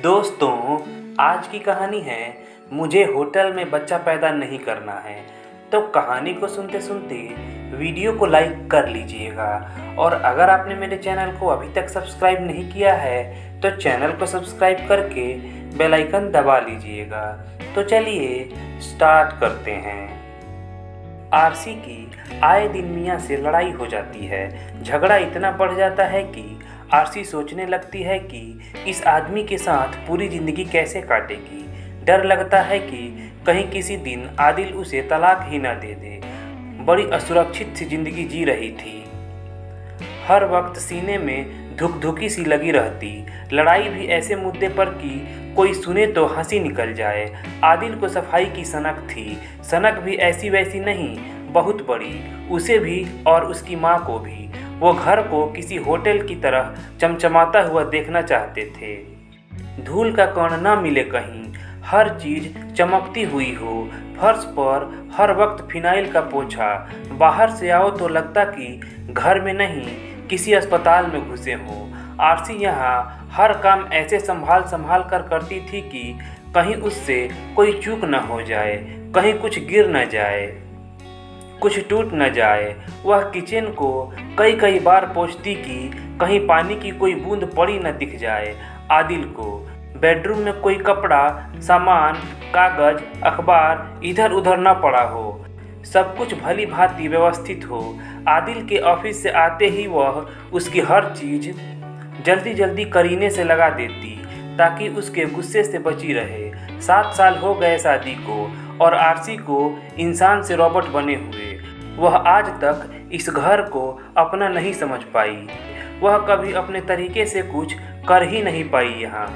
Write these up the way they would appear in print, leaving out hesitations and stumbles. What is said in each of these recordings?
दोस्तों, आज की कहानी है मुझे होटल में बच्चा पैदा नहीं करना है। तो कहानी को सुनते सुनते वीडियो को लाइक कर लीजिएगा और अगर आपने मेरे चैनल को अभी तक सब्सक्राइब नहीं किया है तो चैनल को सब्सक्राइब करके बेल आइकन दबा लीजिएगा। तो चलिए स्टार्ट करते हैं। आरसी की आए दिन मियाँ से लड़ाई हो जाती है। झगड़ा इतना बढ़ जाता है कि आरसी सोचने लगती है कि इस आदमी के साथ पूरी ज़िंदगी कैसे काटेगी। डर लगता है कि कहीं किसी दिन आदिल उसे तलाक ही ना दे दे। बड़ी असुरक्षित सी ज़िंदगी जी रही थी। हर वक्त सीने में धुक-धुकी सी लगी रहती। लड़ाई भी ऐसे मुद्दे पर कि कोई सुने तो हंसी निकल जाए। आदिल को सफाई की सनक थी। सनक भी ऐसी वैसी नहीं, बहुत बड़ी, उसे भी और उसकी माँ को भी। वो घर को किसी होटल की तरह चमचमाता हुआ देखना चाहते थे। धूल का कण न मिले कहीं, हर चीज़ चमकती हुई हो। फर्श पर हर वक्त फिनाइल का पोछा। बाहर से आओ तो लगता कि घर में नहीं किसी अस्पताल में घुसे हों। आरसी यहाँ हर काम ऐसे संभाल कर करती थी कि कहीं उससे कोई चूक न हो जाए, कहीं कुछ गिर न जाए, कुछ टूट न जाए। वह किचन को कई बार पोंछती कि कहीं पानी की कोई बूंद पड़ी न दिख जाए आदिल को। बेडरूम में कोई कपड़ा, सामान, कागज, अखबार इधर उधर न पड़ा हो, सब कुछ भली भांति व्यवस्थित हो। आदिल के ऑफिस से आते ही वह उसकी हर चीज़ जल्दी करीने से लगा देती ताकि उसके गुस्से से बची रहे। 7 साल हो गए शादी को और आरसी को इंसान से रॉबोट बने हुए। वह आज तक इस घर को अपना नहीं समझ पाई। वह कभी अपने तरीके से कुछ कर ही नहीं पाई। यहाँ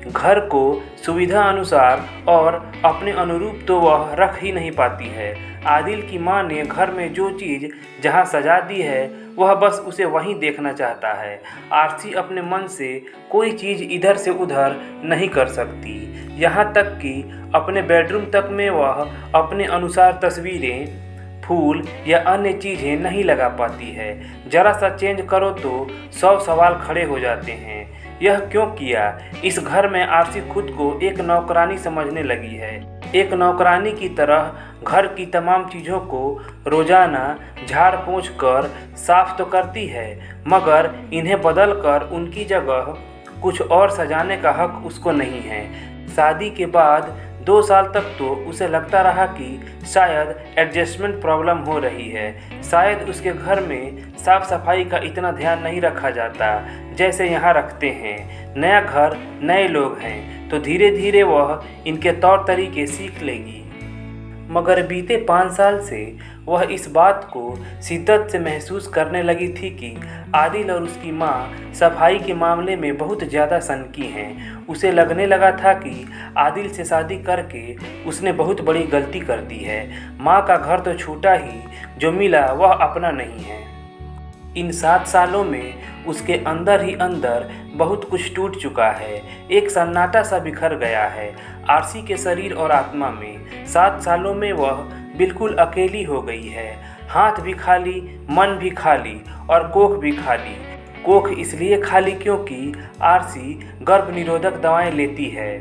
घर को सुविधा अनुसार और अपने अनुरूप तो वह रख ही नहीं पाती है। आदिल की माँ ने घर में जो चीज़ जहाँ सजा दी है वह बस उसे वहीं देखना चाहता है। आरसी अपने मन से कोई चीज़ इधर से उधर नहीं कर सकती। यहाँ तक कि अपने बेडरूम तक में वह अपने अनुसार तस्वीरें, फूल या अन्य चीज़ें नहीं लगा पाती है। जरा सा चेंज करो तो 100 सवाल खड़े हो जाते हैं। यह क्यों किया? इस घर में आरसी खुद को एक नौकरानी समझने लगी है। एक नौकरानी की तरह घर की तमाम चीज़ों को रोज़ाना झाड़ पोंछ कर साफ तो करती है, मगर इन्हें बदल कर उनकी जगह कुछ और सजाने का हक उसको नहीं है। शादी के बाद 2 साल तक तो उसे लगता रहा कि शायद एडजस्टमेंट प्रॉब्लम हो रही है। शायद उसके घर में साफ सफाई का इतना ध्यान नहीं रखा जाता जैसे यहाँ रखते हैं। नया घर, नए लोग हैं तो धीरे धीरे वह इनके तौर तरीके सीख लेगी। मगर बीते 5 साल से वह इस बात को शिद्दत से महसूस करने लगी थी कि आदिल और उसकी माँ सफाई के मामले में बहुत ज़्यादा सनकी हैं। उसे लगने लगा था कि आदिल से शादी करके उसने बहुत बड़ी गलती कर दी है। माँ का घर तो छूटा ही, जो मिला वह अपना नहीं है। इन 7 सालों में उसके अंदर ही अंदर बहुत कुछ टूट चुका है। एक सन्नाटा सा बिखर गया है आरसी के शरीर और आत्मा में। 7 सालों में वह बिल्कुल अकेली हो गई है। हाथ भी खाली, मन भी खाली और कोख भी खाली। कोख इसलिए खाली क्योंकि आरसी गर्भ निरोधक दवाएं लेती है।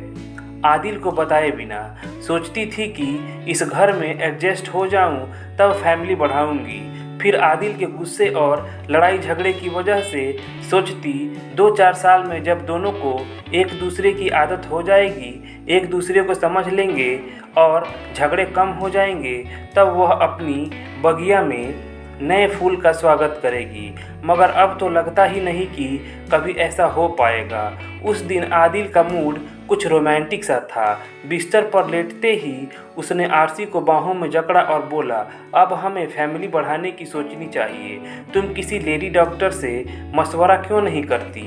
आदिल को बताए बिना सोचती थी कि इस घर में एडजस्ट हो जाऊं तब फैमिली बढ़ाऊंगी। फिर आदिल के गुस्से और लड़ाई झगड़े की वजह से सोचती 2-4 साल में जब दोनों को एक दूसरे की आदत हो जाएगी, एक दूसरे को समझ लेंगे और झगड़े कम हो जाएंगे, तब वह अपनी बगिया में नए फूल का स्वागत करेगी। मगर अब तो लगता ही नहीं कि कभी ऐसा हो पाएगा। उस दिन आदिल का मूड कुछ रोमांटिक सा था। बिस्तर पर लेटते ही उसने आरसी को बाहों में जकड़ा और बोला, अब हमें फैमिली बढ़ाने की सोचनी चाहिए। तुम किसी लेडी डॉक्टर से मशवरा क्यों नहीं करती?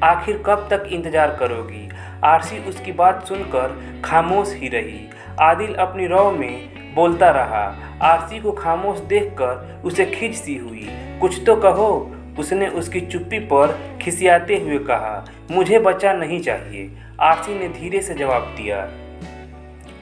आखिर कब तक इंतज़ार करोगी? आरसी उसकी बात सुनकर खामोश ही रही। आदिल अपनी रौ में बोलता रहा। आरसी को खामोश देखकर उसे खिंच सी हुई। कुछ तो कहो, उसने उसकी चुप्पी पर खिसियाते हुए कहा। मुझे बच्चा नहीं चाहिए, आरसी ने धीरे से जवाब दिया।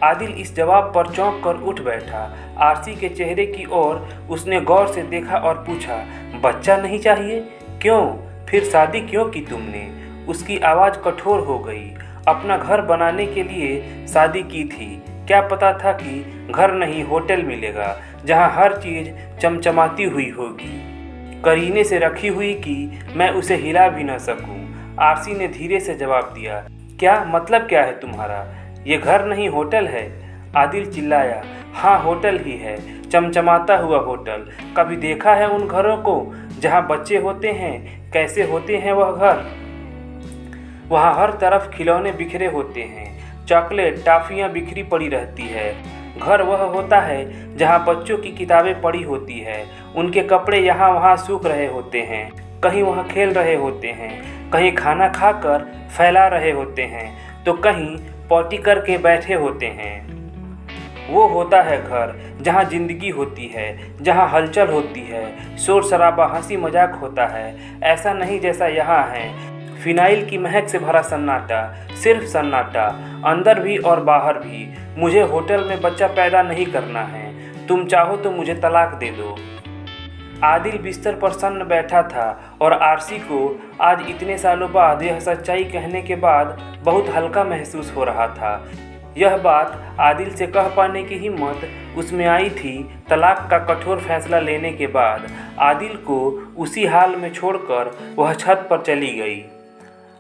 आदिल इस जवाब पर चौंक कर उठ बैठा। आरसी के चेहरे की ओर उसने गौर से देखा और पूछा, बच्चा नहीं चाहिए? क्यों? फिर शादी क्यों की तुमने? उसकी आवाज़ कठोर हो गई। अपना घर बनाने के लिए शादी की थी, क्या पता था कि घर नहीं होटल मिलेगा जहां हर चीज़ चमचमाती हुई होगी, करीने से रखी हुई कि मैं उसे हिला भी न सकूं। आरसी ने धीरे से जवाब दिया, क्या मतलब क्या है तुम्हारा? ये घर नहीं होटल है। आदिल चिल्लाया, हाँ होटल ही है, चमचमाता हुआ होटल। कभी देखा है उन घरों को जहाँ बच्चे होते हैं? कैसे होते हैं वह घर? वहाँ हर तरफ खिलौने बिखरे होते हैं, चॉकलेट टॉफियाँ बिखरी पड़ी रहती है। घर वह होता है जहाँ बच्चों की किताबें पड़ी होती है, उनके कपड़े यहाँ वहाँ सूख रहे होते हैं, कहीं वहाँ खेल रहे होते हैं, कहीं खाना खाकर फैला रहे होते हैं, तो कहीं पॉटी करके बैठे होते हैं। वो होता है घर जहाँ जिंदगी होती है, जहाँ हलचल होती है, शोर शराबा हंसी मजाक होता है। ऐसा नहीं जैसा यहाँ है, फिनाइल की महक से भरा सन्नाटा, सिर्फ सन्नाटा, अंदर भी और बाहर भी। मुझे होटल में बच्चा पैदा नहीं करना है, तुम चाहो तो मुझे तलाक दे दो। आदिल बिस्तर पर सन्न बैठा था और आरसी को आज इतने सालों बाद यह सच्चाई कहने के बाद बहुत हल्का महसूस हो रहा था। यह बात आदिल से कह पाने की हिम्मत उसमें आई थी तलाक का कठोर फैसला लेने के बाद। आदिल को उसी हाल में छोड़कर वह छत पर चली गई,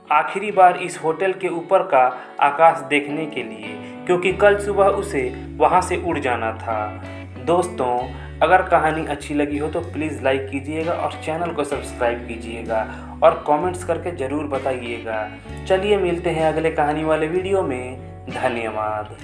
आखिरी बार इस होटल के ऊपर का आकाश देखने के लिए, क्योंकि कल सुबह उसे वहां से उड़ जाना था। दोस्तों, अगर कहानी अच्छी लगी हो तो प्लीज़ लाइक कीजिएगा और चैनल को सब्सक्राइब कीजिएगा और कमेंट्स करके ज़रूर बताइएगा। चलिए मिलते हैं अगले कहानी वाले वीडियो में। धन्यवाद।